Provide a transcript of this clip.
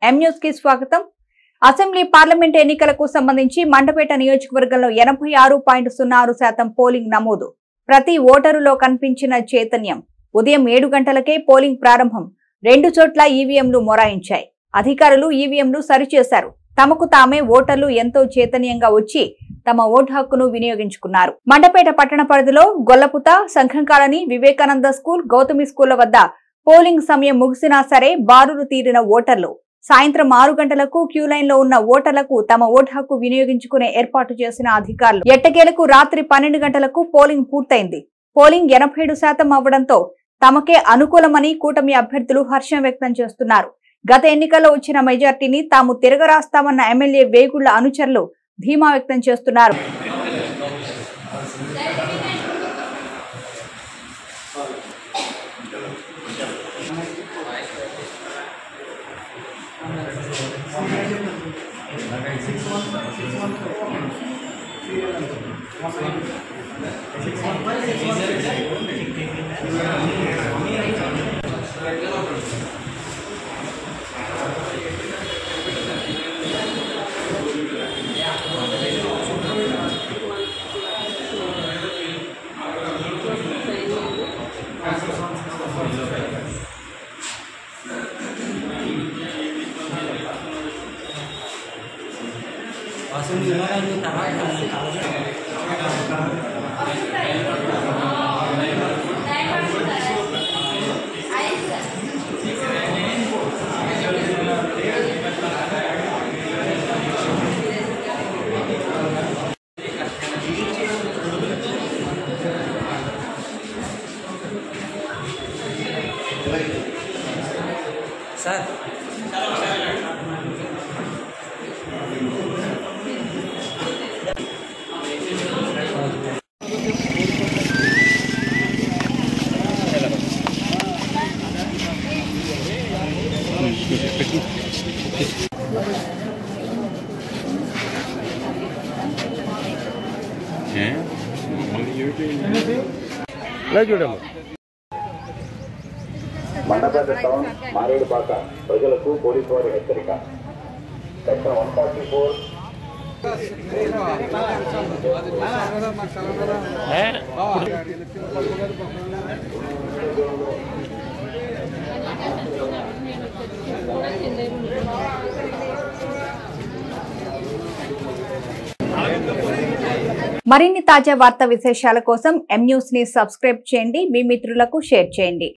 M news కి స్వాగతం. Assembly parliament ఎన్నికలకు సంబంధించి మండపేట నియోజకవర్గంలో 86.06% పోలింగ్ నమోదు. ప్రతి ఓటరులో కనిపించిన చైతన్యం. ఉదయం 7 గంటలకే పోలింగ్ ప్రారంభం. 2 చోట్ల ఈవీఎంలు మొరాయించాయి. అధికారులు ఈవీఎంలు సరిచేశారు. తమకు తామే ఓటర్లు ఎంతో చైతన్యంగా వచ్చి తమ ఓటు హక్కును వినియోగించుకున్నారు. మండపేట పట్టణ పరిధిలో గొల్లపుత, సంఘం కాలనీ, వివేకానంద స్కూల్, గౌతమి స్కూళ్ల వద్ద పోలింగ్ సమయం ముగిసినా సరే బారులు తీరిన ఓటర్లు. సాయంత్రం 6 గంటలకు క్యూ లైన్ లో ఉన్న ఓటర్లకు తమ ఓటు హక్కు వినియోగించుకునే ఏర్పాటు చేసిన అధికారులు. ఎట్టకేలకు రాత్రి 12 గంటలకు పోలింగ్ పూర్తయింది. పోలింగ్ 87% అవ్వడంతో తమకే అనుకూలమని కూటమి అభ్యర్థులు హర్షం వ్యక్తం చేస్తున్నారు. గత ఎన్నికల్లో వచ్చిన మెజార్టీని తాము తిరగరాస్తామన్న ఎమ్మెల్యే వేగుళ్ల అనుచరులు ధీమా వ్యక్తం చేస్తున్నారు. సార్ మండపేట టౌన్ మారేడుపాక ప్రజలకు పోలీసు వారి హెచ్చరిక. సెక్షన్ 144 మరిన్ని తాజా వార్తా విశేషాల కోసం ఎం న్యూస్ ని సబ్స్క్రైబ్ చేయండి. మీ మిత్రులకు షేర్ చేయండి.